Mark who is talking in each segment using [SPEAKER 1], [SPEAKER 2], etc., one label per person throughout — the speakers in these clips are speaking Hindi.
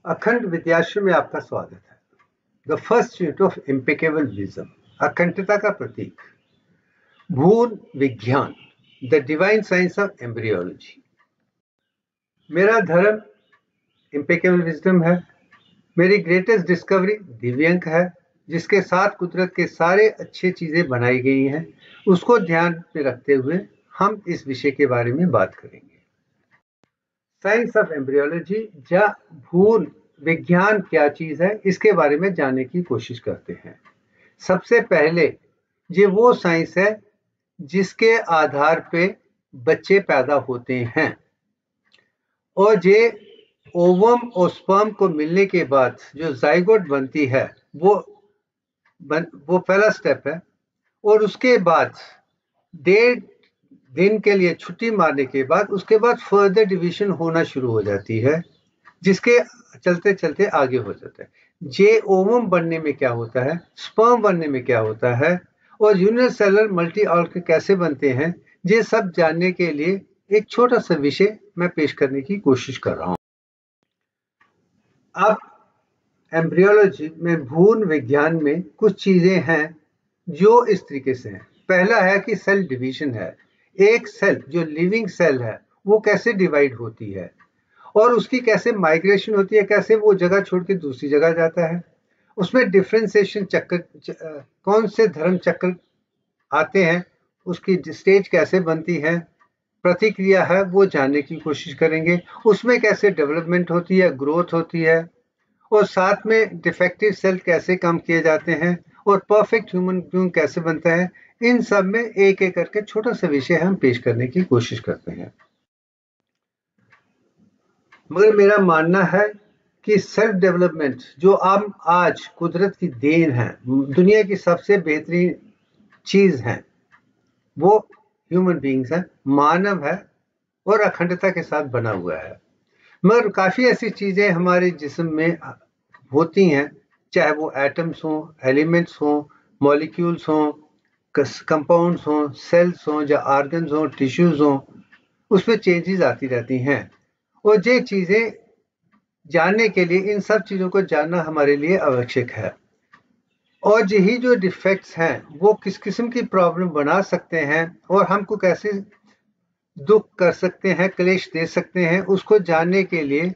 [SPEAKER 1] अखंड विद्याश्रम में आपका स्वागत है। The first unit of impeccable vision, अखंडता का प्रतीक, भ्रूण विज्ञान, the divine science of embryology. मेरा धर्म इम्पेकेबल विजडम है। मेरी ग्रेटेस्ट डिस्कवरी दिव्यांक है, जिसके साथ कुदरत के सारे अच्छी चीजें बनाई गई हैं। उसको ध्यान में रखते हुए हम इस विषय के बारे में बात करेंगे। साइंस ऑफ एम्ब्रियोलॉजी या भ्रूण विज्ञान क्या चीज है, इसके बारे में जानने की कोशिश करते हैं। सबसे पहले ये वो साइंस है जिसके आधार पे बच्चे पैदा होते हैं, और ये ओवम और स्पर्म को मिलने के बाद जो जाइगोट बनती है वो पहला स्टेप है। और उसके बाद 1.5 दिन के लिए छुट्टी मारने के बाद उसके बाद फर्दर डिवीजन होना शुरू हो जाती है, जिसके चलते चलते आगे हो जाता है। जे ओवम बनने में क्या होता है, स्पर्म बनने में क्या होता है, और यूनिसेलुलर मल्टी ऑर्गन कैसे बनते हैं, ये सब जानने के लिए एक छोटा सा विषय मैं पेश करने की कोशिश कर रहा हूं। अब एम्ब्रियोलॉजी में, भ्रूण विज्ञान में कुछ चीजें हैं जो इस तरीके से हैं। पहला है कि सेल डिवीजन है। एक सेल जो लिविंग सेल है वो कैसे डिवाइड होती है और उसकी कैसे माइग्रेशन होती है, कैसे वो जगह छोड़ के दूसरी जगह जाता है। उसमें डिफरेंशिएशन चक्कर, कौन से धर्म चक्कर आते हैं, उसकी स्टेज कैसे बनती है, प्रतिक्रिया है, वो जानने की कोशिश करेंगे। उसमें कैसे डेवलपमेंट होती है, ग्रोथ होती है, और साथ में डिफेक्टिव सेल कैसे कम किए जाते हैं, और परफेक्ट ह्यूमन बीइंग कैसे बनता है। इन सब में एक एक करके छोटा सा विषय हम पेश करने की कोशिश करते हैं। मगर मेरा मानना है कि सेल्फ डेवलपमेंट जो आज कुदरत की देन है, दुनिया की सबसे बेहतरीन चीज है, वो ह्यूमन बीइंग्स है, मानव है, और अखंडता के साथ बना हुआ है। मगर काफी ऐसी चीजें हमारे जिस्म में होती हैं, चाहे वो एटम्स हों, एलिमेंट्स हों, मॉलिक्यूल्स हों, कंपाउंड्स हों, सेल्स हों, या ऑर्गन्स हों, टिश्यूज हों, उसमें चेंजेस आती रहती हैं। और ये चीजें जानने के लिए, इन सब चीजों को जानना हमारे लिए आवश्यक है। और यही जो डिफेक्ट्स हैं वो किस किस्म की प्रॉब्लम बना सकते हैं और हमको कैसे दुख कर सकते हैं, क्लेश दे सकते हैं, उसको जानने के लिए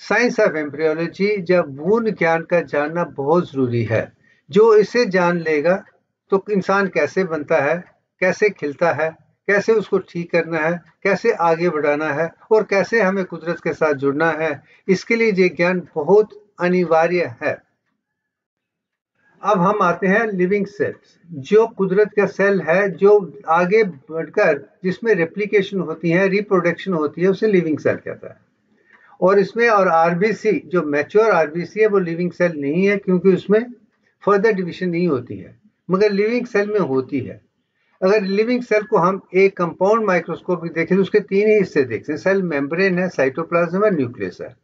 [SPEAKER 1] साइंस ऑफ एम्ब्रियोलॉजी या भ्रूण ज्ञान का जानना बहुत जरूरी है। जो इसे जान लेगा तो इंसान कैसे बनता है, कैसे खिलता है, कैसे उसको ठीक करना है, कैसे आगे बढ़ाना है, और कैसे हमें कुदरत के साथ जुड़ना है, इसके लिए ये ज्ञान बहुत अनिवार्य है। अब हम आते हैं लिविंग सेल्स। जो कुदरत का सेल है जो आगे बढ़कर जिसमें रेप्लिकेशन होती है, रिप्रोडक्शन होती है, उसे लिविंग सेल कहता है। और इसमें और आरबीसी, जो मैच्योर आरबीसी है, वो लिविंग सेल नहीं है, क्योंकि उसमें फर्दर डिवीजन नहीं होती है, मगर लिविंग सेल में होती है। अगर लिविंग सेल को हम एक कंपाउंड माइक्रोस्कोप में देखें तो उसके 3 ही हिस्से देखते हैं, सेल मेम्ब्रेन है, साइटोप्लाज्म है, न्यूक्लियस है।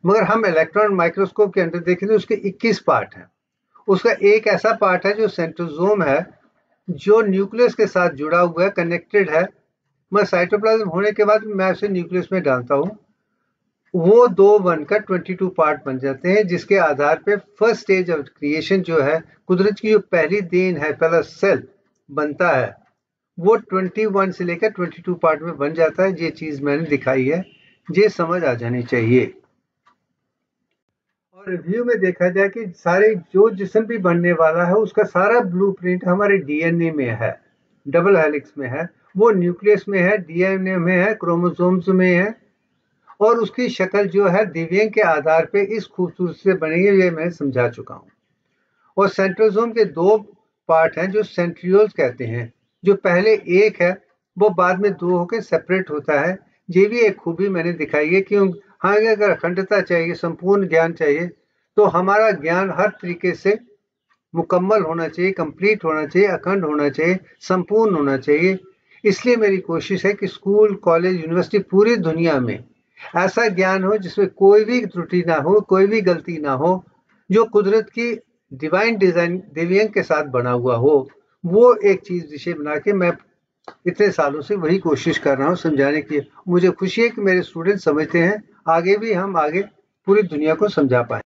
[SPEAKER 1] मगर हम इलेक्ट्रॉन माइक्रोस्कोप के अंदर देखें तो उसके 21 पार्ट हैं। उसका एक ऐसा पार्ट है जो सेंट्रोसोम है, जो न्यूक्लियस के साथ जुड़ा हुआ है, कनेक्टेड है, मगर साइटोप्लाज्म होने के बाद मैं उसे न्यूक्लियस में डालता हूँ, वो 2 बनकर 22 पार्ट बन जाते हैं, जिसके आधार पे फर्स्ट स्टेज ऑफ क्रिएशन जो है, कुदरत की जो पहली देन है, पहला सेल बनता है, वो 21 से लेकर 22 पार्ट में बन जाता है। ये चीज मैंने दिखाई है, ये समझ आ जानी चाहिए। और रिव्यू में देखा जाए कि सारे जो जिस्म भी बनने वाला है उसका सारा ब्लूप्रिंट हमारे डीएनए में है, डबल हेलिक्स में है, वो न्यूक्लियस में है, डीएनए में है, क्रोमोसोम्स में है, और उसकी शक्ल जो है दिव्यांग के आधार पे इस खूबसूरती से बनी है, ये मैं समझा चुका हूँ। और सेंट्रोसोम के 2 पार्ट हैं जो सेंट्रियोल्स कहते हैं, जो पहले एक है वो बाद में 2 होकर सेपरेट होता है। ये भी एक खूबी मैंने दिखाई है, क्यों हाँ, अगर अखंडता चाहिए, संपूर्ण ज्ञान चाहिए, तो हमारा ज्ञान हर तरीके से मुकम्मल होना चाहिए, कंप्लीट होना चाहिए, अखंड होना चाहिए, संपूर्ण होना चाहिए। इसलिए मेरी कोशिश है कि स्कूल, कॉलेज, यूनिवर्सिटी, पूरी दुनिया में ऐसा ज्ञान हो जिसमें कोई भी त्रुटि ना हो, कोई भी गलती ना हो, जो कुदरत की डिवाइन डिजाइन दिव्यांग के साथ बना हुआ हो। वो एक चीज विषय बना के मैं इतने सालों से वही कोशिश कर रहा हूँ समझाने की। मुझे खुशी है कि मेरे स्टूडेंट समझते हैं। आगे भी हम आगे पूरी दुनिया को समझा पाए।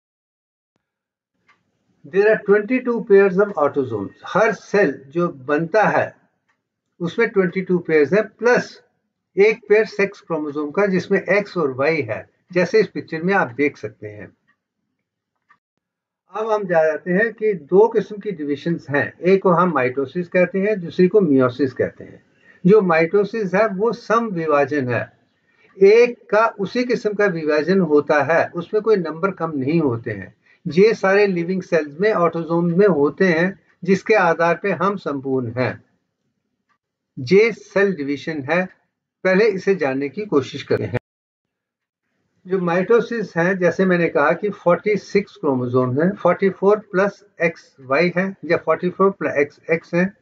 [SPEAKER 1] There are 22 pairs of autosomes. हर सेल जो बनता है उसमें 22 पेयर्स है, प्लस एक पेयर सेक्स क्रोमोसोम का जिसमें एक्स और वाई है, जैसे इस पिक्चर में आप देख सकते हैं। अब हम जाते हैं कि दो किस्म की डिविजन्स हैं, एक को हम माइटोसिस कहते हैं, दूसरी को मियोसिस कहते हैं। जो माइटोसिस है वो सम विभाजन है, एक का उसी किस्म का विभाजन होता है, उसमें कोई नंबर कम नहीं होते हैं। ये सारे लिविंग सेल्स में ऑटोसोम में होते हैं, जिसके आधार पे हम संपूर्ण हैं। ये सेल डिवीजन है, पहले इसे जानने की कोशिश करते हैं। जो माइटोसिस है, जैसे मैंने कहा कि 46 क्रोमोसोम है, 44 प्लस एक्स वाई है या 44 प्लस एक्स एक्स है,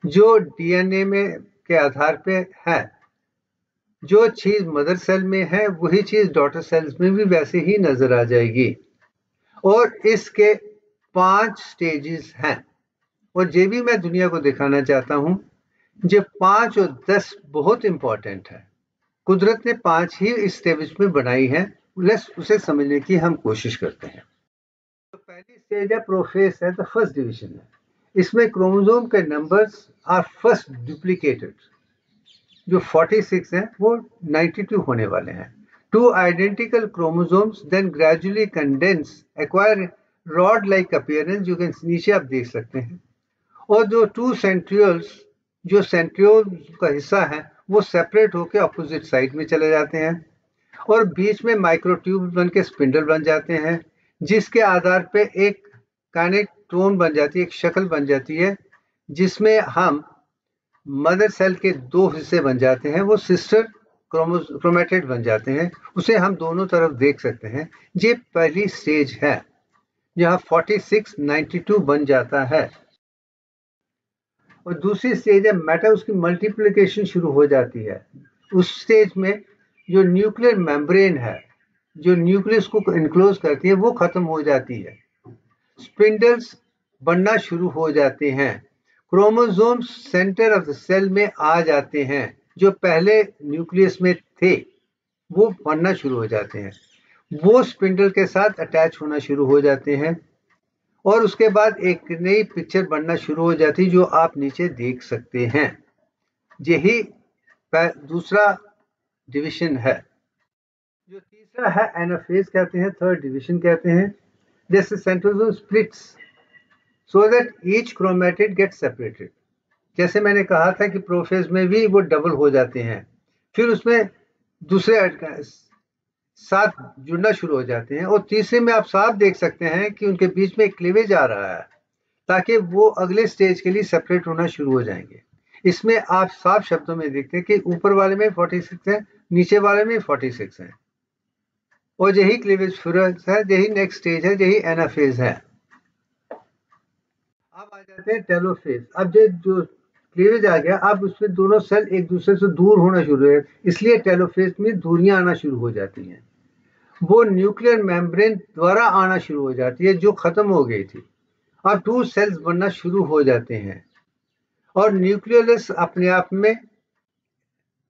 [SPEAKER 1] जो डीएनए में के आधार पे है। जो चीज मदर सेल में है वही चीज डॉटर सेल्स में भी वैसे ही नजर आ जाएगी। और इसके 5 स्टेजेस हैं, और ये भी मैं दुनिया को दिखाना चाहता हूं। जो 5 और 10 बहुत इंपॉर्टेंट है। कुदरत ने 5 ही इस स्टेज में बनाई है, उसे समझने की हम कोशिश करते हैं। तो पहली स्टेज है प्रोफेस, है द फर्स्ट डिवीजन है। इसमें क्रोमोसोम के नंबर्स आर फर्स्ट डुप्लीकेटेड। जो 46 है वो 92 होने वाले हैं। Two identical chromosomes then gradually condense acquire rod like appearance, जो कि नीचे आप देख सकते हैं। और जो 2 सेंट्रियोल्स, जो सेंट्रियोल का हिस्सा है, वो सेपरेट होकर अपोजिट साइड में चले जाते हैं, और बीच में माइक्रोट्यूब बन के स्पिंडल बन जाते हैं, जिसके आधार पे एक काइनेटोन बन जाती है, एक शक्ल बन जाती है, जिसमें हम मदर सेल के 2 हिस्से बन जाते हैं, वो सिस्टर क्रोमेटिड बन जाते हैं, उसे हम दोनों तरफ देख सकते हैं। ये पहली स्टेज है जहां 46 92 बन जाता है। और दूसरी स्टेज है मेटा, उसकी मल्टीप्लिकेशन शुरू हो जाती है। उस स्टेज में जो न्यूक्लियर मेम्ब्रेन है, जो न्यूक्लियस को इनक्लोज करती है, वो खत्म हो जाती है। स्पिंडल्स बनना शुरू हो जाते हैं। Chromosomes centre of the cell में आ जाते हैं, जो पहले न्यूक्लियस में थे वो बनना शुरू हो जाते हैं। वो स्पिंडल के साथ अटैच होना शुरू हो जाते हैं, और उसके बाद एक नई पिक्चर बनना शुरू हो जाती है, जो आप नीचे देख सकते हैं। यही दूसरा डिवीजन है। जो तीसरा है एनाफेज कहते हैं, थर्ड डिवीजन कहते हैं। जैसे centrosome splits so that each chromatid get separated. जैसे मैंने कहा था कि प्रोफेज में भी वो डबल हो जाते हैं, फिर उसमें दूसरे साथ जुड़ना शुरू हो जाते हैं, और तीसरे में आप साफ देख सकते हैं कि उनके बीच में एक क्लीवेज आ रहा है, ताकि वो अगले स्टेज के लिए सेपरेट होना शुरू हो जाएंगे। इसमें आप साफ शब्दों में देखते हैं कि ऊपर वाले में 46 है, नीचे वाले में 46 है, और यही क्लीवेज है, यही नेक्स्ट स्टेज है, यही एनाफेज है। अब आ जाते हैं टेलोफेज। अब जो क्लीवेज आ गया, अब उसमें दोनों सेल एक दूसरे से दूर होना शुरू है, इसलिए टेलोफेज में दूरियां आना शुरू हो जाती हैं। वो न्यूक्लियर मेम्ब्रेन द्वारा आना शुरू हो जाती है, जो खत्म हो गई थी। अब 2 सेल्स बनना शुरू हो जाते हैं, और न्यूक्लियस अपने आप में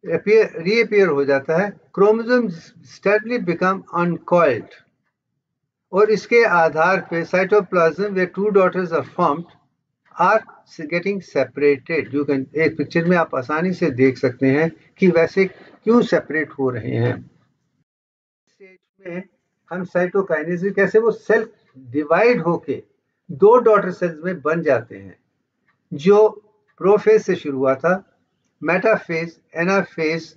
[SPEAKER 1] रीअपियर हो जाता है। क्रोमोसोम स्टेडली बिकम अनकॉइल्ड, और इसके आधार पे साइटोप्लाज्म वे 2 daughters are formed are getting separated. जो एक पिक्चर में आप आसानी से देख सकते हैं कि वैसे क्यों सेपरेट हो रहे हैं। स्टेज में हम साइटोकाइनेसिस, कैसे वो सेल डिवाइड होके 2 डॉटर सेल्स में बन जाते हैं, जो प्रोफेज से शुरू हुआ था। मेटाफेज, एनाफेज,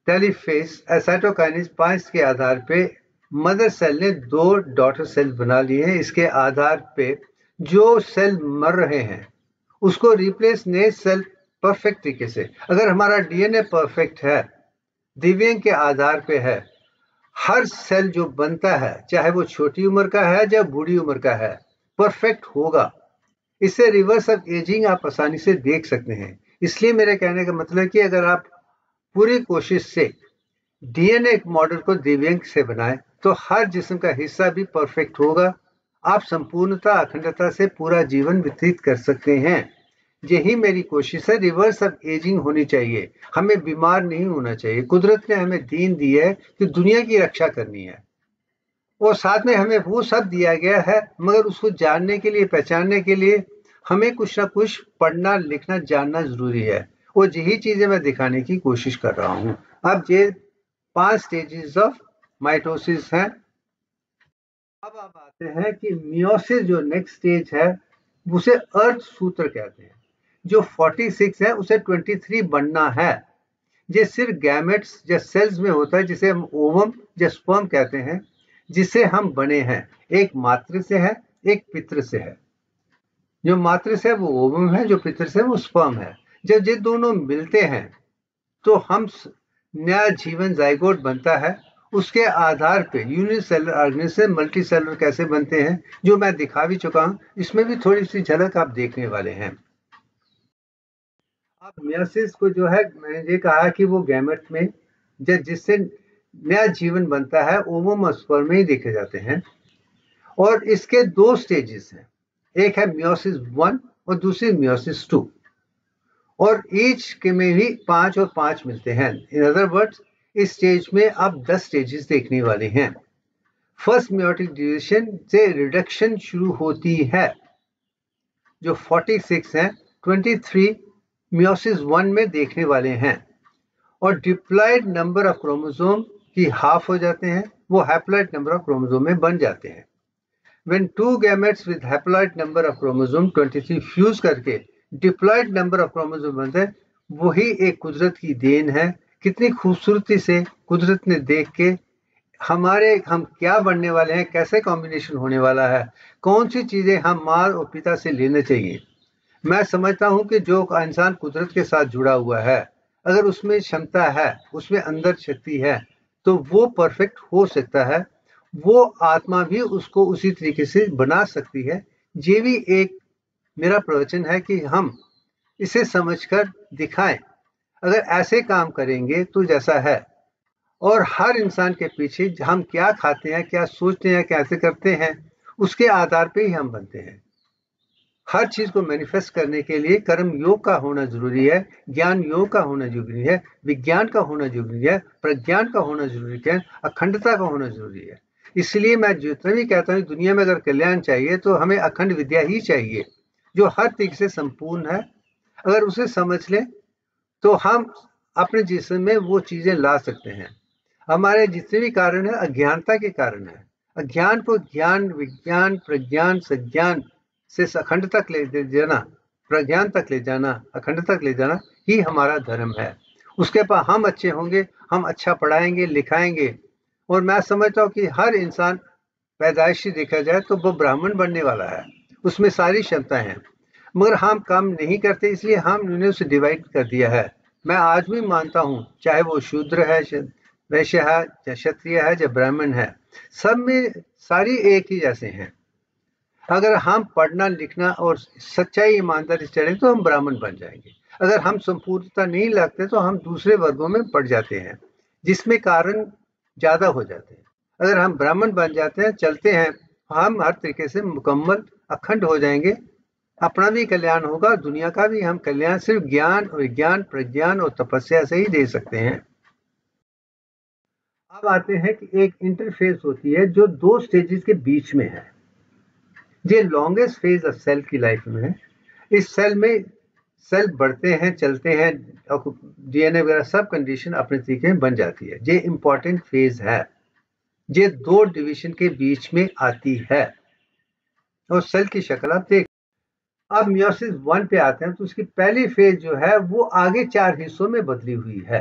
[SPEAKER 1] टेलीफेज, साइटोकाइनेसिस 5 के आधार पे मदर सेल ने 2 डॉटर सेल बना लिए हैं। इसके आधार पे जो सेल मर रहे हैं उसको रिप्लेस नए सेल परफेक्ट तरीके से। अगर हमारा डीएनए परफेक्ट है, दिव्यांग के आधार पे है, हर सेल जो बनता है, चाहे वो छोटी उम्र का है या बूढ़ी उम्र का है, परफेक्ट होगा। इससे रिवर्स ऑफ एजिंग आप आसानी से देख सकते हैं। इसलिए मेरे कहने का मतलब है कि अगर आप पूरी कोशिश से डीएनए मॉडल को दिव्यांग से बनाए, तो हर जिस्म का हिस्सा भी परफेक्ट होगा। आप संपूर्णता, अखंडता से पूरा जीवन व्यतीत कर सकते हैं। यही मेरी कोशिश है। रिवर्स ऑफ एजिंग होनी चाहिए, हमें बीमार नहीं होना चाहिए। कुदरत ने हमें दीन दी है कि दुनिया की रक्षा करनी है। और साथ में हमें वो सब दिया गया है, मगर उसको जानने के लिए, पहचानने के लिए हमें कुछ ना कुछ पढ़ना, लिखना, जानना जरूरी है। और यही चीजें मैं दिखाने की कोशिश कर रहा हूँ। अब ये 5 स्टेजेस ऑफ माइटोसिस हैं। अब आप आते हैं कि मियोसिस जो नेक्स्ट स्टेज है, उसे अर्थ सूत्र कहते हैं। जो 46 है उसे 23 बनना है। ये सिर्फ गैमेट्स या सेल्स में होता है, जिसे हम ओवम या स्पर्म कहते हैं, जिससे हम बने हैं। एक मातृ से है, एक पितृ से है। जो मातृ से है वो ओवम है, जो पितृ से है वो स्पर्म है। जब ये दोनों मिलते हैं तो हम नया जीवन जाइगोट बनता है। उसके आधार पे यूनिसेलुलर ऑर्गेनिज्म मल्टी सेलुलर कैसे बनते हैं, जो मैं दिखा भी चुका हूं। इसमें भी थोड़ी सी झलक आप देखने वाले हैं। अब मियोसिस को जो है, मैंने ये कहा कि वो गैमेट में जिससे नया जीवन बनता है, ओवम और स्पर्म में ही देखे जाते हैं। और इसके 2 स्टेजेस हैं, एक है मियोसिस 1 और दूसरी मियोसिस 2। और ईच के में भी 5 और 5 मिलते हैं। इन अदर वर्ड्स, इस स्टेज में आप 10 स्टेजेस देखने वाले हैं। फर्स्ट मियोटिक डिवीजन से रिडक्शन शुरू होती है। जो 46 है, 23 मियोसिस 1 में देखने वाले हैं। और डिप्लॉयड नंबर ऑफ क्रोमोसोम की हाफ हो जाते हैं, वो हैप्लॉयड नंबर ऑफ क्रोमोसोम में बन जाते हैं। When two gametes with haploid number of chromosome 23 fuse करके डिप्लॉयड नंबर ऑफ क्रोमोसोम बनते हैं, वही एक कुदरत की देन है। कितनी खूबसूरती से कुदरत ने देख के हम क्या बनने वाले हैं, कैसे कॉम्बिनेशन होने वाला है, कौन सी चीजें हम माँ और पिता से लेने चाहिए। मैं समझता हूं कि जो इंसान कुदरत के साथ जुड़ा हुआ है, अगर उसमें क्षमता है, उसमें अंदर शक्ति है, तो वो परफेक्ट हो सकता है। वो आत्मा भी उसको उसी तरीके से बना सकती है। ये भी एक मेरा प्रवचन है कि हम इसे समझकर दिखाएं। अगर ऐसे काम करेंगे तो जैसा है। और हर इंसान के पीछे हम क्या खाते हैं, क्या सोचते हैं, कैसे करते हैं, उसके आधार पे ही हम बनते हैं। हर चीज को मैनिफेस्ट करने के लिए कर्म योग का होना जरूरी है, ज्ञान योग का होना जरूरी है, विज्ञान का होना जरूरी है, प्रज्ञान का होना जरूरी है, अखंडता का होना जरूरी है। इसलिए मैं जितना भी कहता हूँ, दुनिया में अगर कल्याण चाहिए तो हमें अखंड विद्या ही चाहिए, जो हर तरीके से संपूर्ण है। अगर उसे समझ लें तो हम अपने जिस्म में वो चीजें ला सकते हैं। हमारे जितने भी कारण है, अज्ञानता के कारण है। अज्ञान को ज्ञान, विज्ञान, प्रज्ञान, सज्ञान से अखंड तक ले जाना, प्रज्ञान तक ले जाना, अखंड तक ले जाना ही हमारा धर्म है। उसके बाद हम अच्छे होंगे, हम अच्छा पढ़ाएंगे, लिखाएंगे। और मैं समझता हूँ कि हर इंसान पैदाइशी देखा जाए तो वो ब्राह्मण बनने वाला है, उसमें सारी क्षमताएं हैं, मगर हम काम नहीं करते, इसलिए हमने उसे डिवाइड कर दिया है। मैं आज भी मानता हूँ, चाहे वो शूद्र है, वैश्य है, या क्षत्रिय है, या ब्राह्मण है, सब में सारी एक ही जैसे हैं। अगर हम पढ़ना लिखना और सच्चाई ईमानदारी से चलें तो हम ब्राह्मण बन जाएंगे। अगर हम संपूर्णता नहीं लगते तो हम दूसरे वर्गों में पड़ जाते हैं, जिसमें कारण ज्यादा हो जाते हैं। अगर हम ब्राह्मण बन जाते हैं, चलते हैं, हम हर तरीके से मुकम्मल अखंड हो जाएंगे। अपना भी कल्याण होगा, दुनिया का भी हम कल्याण सिर्फ ज्ञान, विज्ञान, प्रज्ञान और तपस्या से ही दे सकते हैं। अब आते हैं कि एक इंटरफेस होती है जो 2 स्टेजेस के बीच में है। ये लॉन्गेस्ट फेज ऑफ सेल की लाइफ में है। इस सेल में सेल बढ़ते हैं, चलते हैं, डीएनए वगैरह सब कंडीशन अपने तरीके में बन जाती है। ये इंपॉर्टेंट फेज है। ये 2 डिवीजन के बीच में आती है और सेल की शक्ल आप देख। अब मियोसिस 1 पे आते हैं तो उसकी पहली फेज जो है वो आगे 4 हिस्सों में बदली हुई है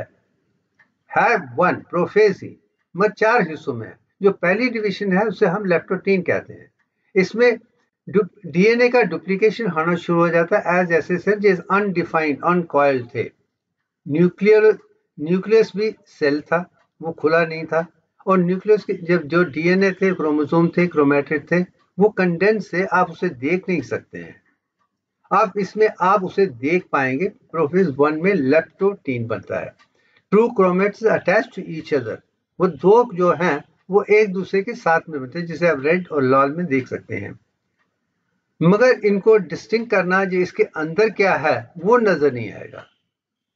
[SPEAKER 1] 1 प्रोफेज ही, मगर 4 हिस्सों में है। जो पहली डिवीजन है उसे हम लेप्टोटीन कहते हैं। इसमें डीएनए का डुप्लीकेशन होना शुरू हो जाता है एज ऐसे सेल जो अनडिफाइंड, अनकॉइल्ड थे। न्यूक्लियस भी सेल था, वो खुला नहीं था। और न्यूक्लियस के जब जो डीएनए थे, क्रोमोसोम थे, क्रोमैटिड थे, वो कंडेंस से आप उसे देख नहीं सकते हैं। अब इसमें आप उसे देख पाएंगे। प्रोफेज 1 में लेप्टोटीन बनता है। Two chromatids attach to each other, वो 2 जो हैं वो एक दूसरे के साथ में बनते हैं, जिसे आप रेड और लाल में देख सकते हैं। मगर इनको डिस्टिंक्ट करना जो इसके अंदर क्या है वो नजर नहीं आएगा।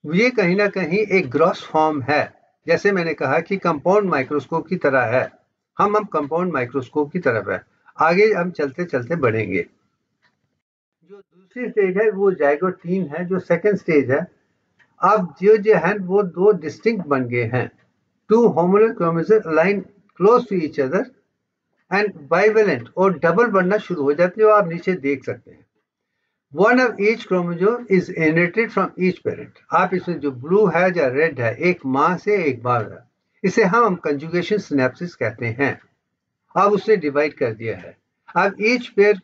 [SPEAKER 1] ये कहीं ना कहीं एक ग्रॉस फॉर्म है, जैसे मैंने कहा कि कंपाउंड माइक्रोस्कोप की तरह है। हम कंपाउंड माइक्रोस्कोप की तरफ है। आगे हम चलते चलते बढ़ेंगे। जो दूसरी स्टेज है वो जाइगोट है, जो सेकंड स्टेज है। अब जो है वो दो डिस्टिंक्ट बन गए हैं। Two homologous chromosome align close to each other and bivalent और डबल बनना शुरू हो जाते हैं। आप नीचे देख सकते हैं। One of each chromosome is inherited from each parent. आप इसमें जो ब्लू है या रेड है, एक माँ से एक बाप है। इसे हम कंजुगेशन सिनेप्सिस कहते हैं। अब उसने डिवाइड कर दिया है। अब each pair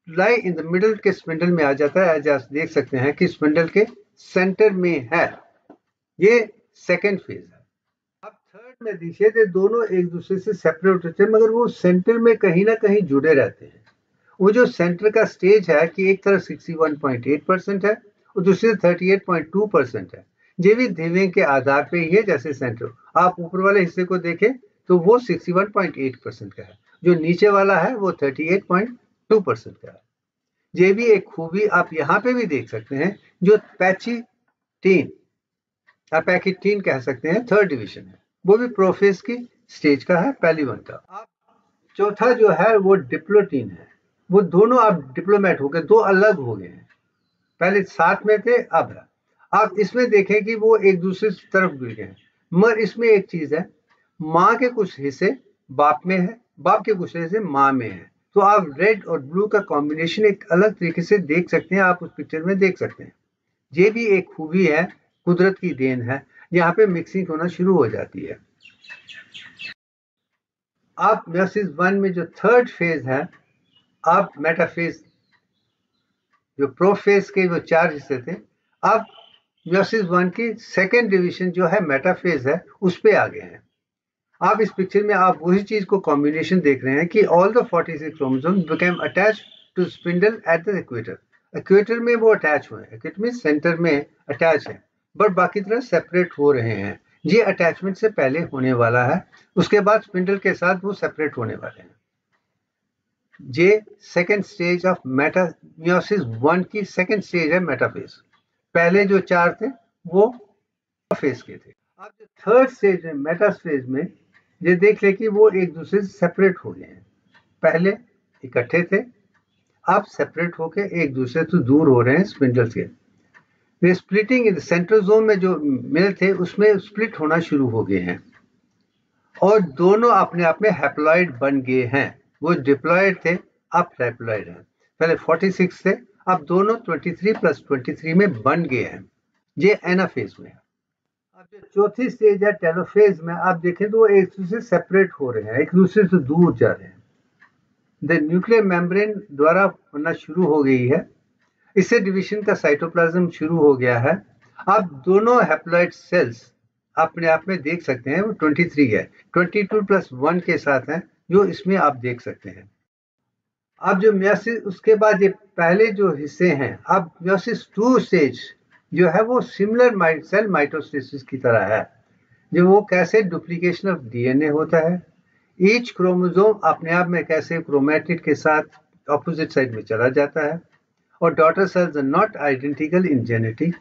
[SPEAKER 1] lie in the middle के स्पिंडल में आ जाता है। आप देख सकते हैं कि स्पिंडल के सेंटर में है। ये सेकेंड फेज है। अब थर्ड में देखिए तो दोनों एक दूसरे से सेपरेट होते हैं, मगर वो सेंटर में कहीं ना कहीं जुड़े रहते हैं। वो जो सेंटर का स्टेज है कि एक तरफ 61.8% है और दूसरी 38.2% है। ये भी धीमे के आधार पे ही है। जैसे सेंटर आप ऊपर वाले हिस्से को देखें तो वो 61.8% का है, जो नीचे वाला है वो 38.2% का है। ये भी एक खूबी आप यहाँ पे भी देख सकते हैं। जो पैचिटीन या पैकिटीन कह सकते हैं, थर्ड डिवीजन है, वो भी प्रोफेज की स्टेज का है, पहली वन का। अब चौथा जो है वो डिप्लोटीन है। वो दोनों अब डिप्लोमेट हो गए, दो अलग हो गए हैं। पहले साथ में थे, अब है। आप इसमें देखें कि वो एक दूसरे तरफ गिर गए हैं। मगर इसमें एक चीज है, माँ के कुछ हिस्से बाप में है, बाप के कुछ हिस्से माँ में है। तो आप रेड और ब्लू का कॉम्बिनेशन एक अलग तरीके से देख सकते हैं। आप उस पिक्चर में देख सकते हैं। ये भी एक खूबी है, कुदरत की देन है। यहाँ पे मिक्सिंग होना शुरू हो जाती है। आप मेयोसिस 1 में जो थर्ड फेज है, अब मेटाफेज, जो प्रोफेज के जो 4 हिस्से थे, अब मेयोसिस 1 की सेकेंड डिवीजन जो है मेटाफेज है, उस पे आ गए हैं। आप इस पिक्चर में आप वही चीज को कॉम्बिनेशन देख रहे हैं कि all the 46 chromosomes became attached to spindle at the equator. Equator में वो अटैच हुए हैं, इक्वेटर में सेंटर में अटैच है, बट बाकी तरह सेपरेट हो रहे हैं। ये अटैचमेंट से पहले होने वाला है, उसके बाद स्पिंडल के साथ वो सेपरेट होने वाले हैं। ये सेकेंड स्टेज ऑफ मेयोसिस 1 की सेकेंड स्टेज है, मेटाफेज। पहले जो 4 थे वो फेज के थे। अब जो थर्ड स्टेज है मेटाफेज में, ये देख ले कि वो एक दूसरे से सेपरेट हो गए हैं। पहले इकट्ठे थे, अब सेपरेट होके एक दूसरे से दूर हो रहे हैं स्पिंडल से। वे स्प्लिटिंग इन सेंट्रोजोम में जो मिल थे उसमें स्प्लिट होना शुरू हो गए हैं और दोनों अपने आप में हैप्लॉइड बन गए हैं। वो डिप्लॉयड थे, अब हैप्लॉइड हैं। पहले 46 थे, अब दोनों 23+23 में बन गए हैं। ये एनाफेज में है। अब जो चौथी स्टेज है टेलोफेज में, आप देखें तो वो एक दूसरे से सेपरेट हो रहे हैं, एक दूसरे से दूर जा रहे हैं। द न्यूक्लियर मेम्ब्रेन द्वारा बनना शुरू हो गई है। इससे डिवीजन का साइटोप्लाज्म शुरू हो गया है। अब दोनों हैप्लॉइड सेल्स अपने आप में देख सकते हैं, वो 23 है, 22+1 के साथ है, जो इसमें आप देख सकते हैं। अब जो मेयोसिस, उसके बाद ये पहले जो हिस्से हैं, अब मेयोसिस 2 स्टेज जो है वो सिमिलर सेल माइटोसिस की तरह है। जो वो कैसे डुप्लीकेशन ऑफ डीएनए होता है, ईच क्रोमोसोम अपने आप में कैसे क्रोमैटिड के साथ ऑपोजिट साइड में चला जाता है, और daughter cells are not identical in genetic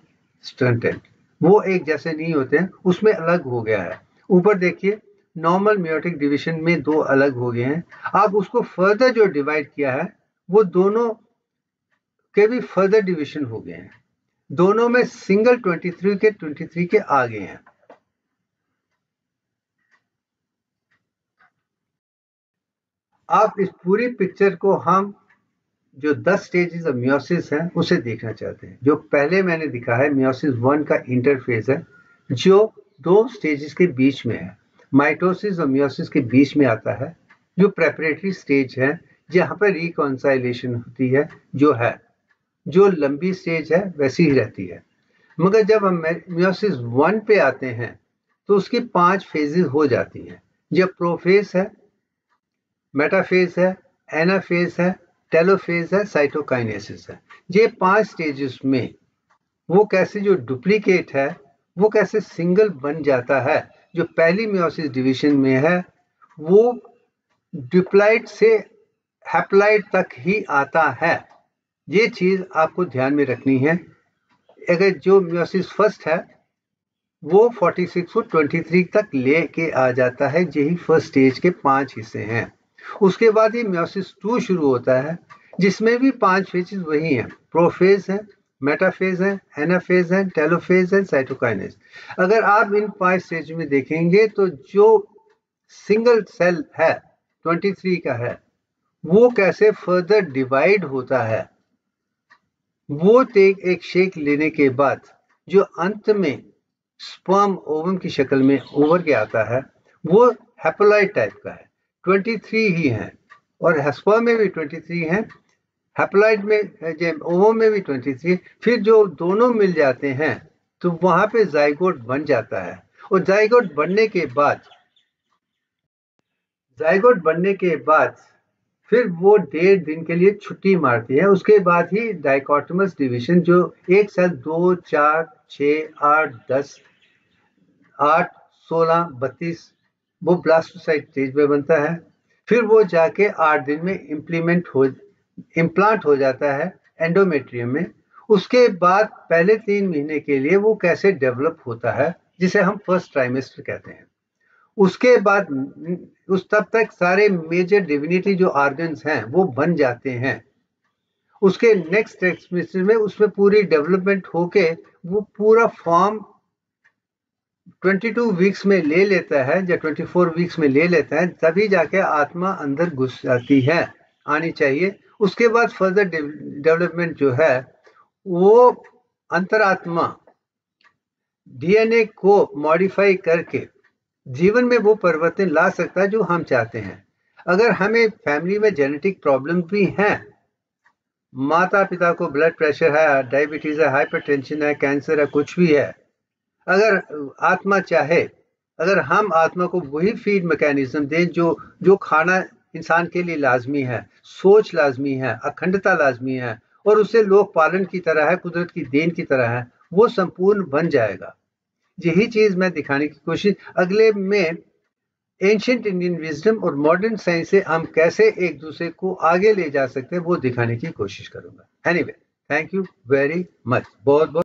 [SPEAKER 1] content. वो एक जैसे नहीं होते हैं, उसमें अलग हो गया है। ऊपर देखिए, नॉर्मल मेयोटिक डिवीजन में दो अलग हो गए हैं। अब उसको फर्दर जो डिवाइड किया है, वो दोनों के भी फर्दर डिवीजन हो गए हैं। दोनों में सिंगल 23 के आ गए हैं। आप इस पूरी पिक्चर को हम जो 10 स्टेजेस ऑफ मियोसिस है उसे देखना चाहते हैं। जो पहले मैंने दिखा है मियोसिस 1 का इंटरफेज है, जो दो स्टेजेस के बीच में है। माइटोसिस और मियोसिस के बीच में आता है, जो प्रेपरेटरी स्टेज है, जहां पर रिकॉन्साइलेशन होती है, जो लंबी स्टेज है वैसी ही रहती है। मगर जब हम मियोसिस 1 पे आते हैं तो उसकी 5 फेजेस हो जाती हैं। जब प्रोफेज है, मेटाफेज है, एनाफेज है, टेलोफेज है, साइटोकाइनेसिस है। ये 5 स्टेजेस में वो कैसे जो डुप्लीकेट है वो कैसे सिंगल बन जाता है। जो पहली मियोसिस डिवीजन में है वो डिप्लॉइड से हैप्लॉइड तक ही आता है। ये चीज आपको ध्यान में रखनी है। अगर जो मियोसिस फर्स्ट है वो 46 को 23 तक लेके आ जाता है। यही फर्स्ट स्टेज के 5 हिस्से हैं। उसके बाद ही मियोसिस 2 शुरू होता है, जिसमें भी 5 फेजेस वही हैं। प्रोफेज है, मेटाफेज है, एनाफेज है, टेलोफेज है, साइटोकाइनेज। अगर आप इन 5 स्टेज में देखेंगे तो जो सिंगल सेल है 23 का है, वो कैसे फर्दर डिवाइड होता है, वो एक शेक लेने के बाद जो अंत में स्पर्म ओवम की शक्ल में उभर के आता है, वो हैप्लॉइड टाइप का है। 23 ही है, और स्पर्म में भी 23 है, हैप्लॉइड में ओवम में भी 23। फिर जो दोनों मिल जाते हैं तो वहां पे जाइगोट बन जाता है। और जाइगोट बनने के बाद फिर वो 1.5 दिन के लिए छुट्टी मारती है। उसके बाद ही डाइकोटमस डिवीजन, जो एक सेल 2, 4, 6, 8, 10, 8, 16, 32 वो ब्लास्टोसाइट स्टेज में बनता है। फिर वो जाके 8 दिन में इम्प्लांट हो जाता है एंडोमेट्रियम में। उसके बाद पहले 3 महीने के लिए वो कैसे डेवलप होता है, जिसे हम फर्स्ट ट्राइमेस्टर कहते हैं। उसके बाद उस तब तक सारे मेजर डिविनिटी जो ऑर्गन्स हैं वो बन जाते हैं। उसके नेक्स्ट ट्राइमेस्टर में उसमें पूरी डेवलपमेंट होके वो पूरा फॉर्म 22 वीक्स में ले लेता है, या 24 वीक्स में ले लेता है, तभी जाके आत्मा अंदर घुस जाती है, आनी चाहिए। उसके बाद फर्दर डेवलपमेंट जो है वो अंतरात्मा डीएनए को मॉडिफाई करके जीवन में वो परिवर्तन ला सकता है जो हम चाहते हैं। अगर हमें फैमिली में जेनेटिक प्रॉब्लम भी हैं, माता पिता को ब्लड प्रेशर है, डायबिटीज है, हाइपरटेंशन है, कैंसर है, कुछ भी है, अगर आत्मा चाहे, अगर हम आत्मा को वही फीड मैकेनिज्म दें जो खाना इंसान के लिए लाजमी है, सोच लाजमी है, अखंडता लाजमी है, और उससे लोक पालन की तरह है, कुदरत की देन की तरह है, वो संपूर्ण बन जाएगा। यही चीज मैं दिखाने की कोशिश अगले में एंशिएंट इंडियन विजडम और मॉडर्न साइंस से हम कैसे एक दूसरे को आगे ले जा सकते हैं वो दिखाने की कोशिश करूंगा। Anyway, thank you very much. बहुत बहुत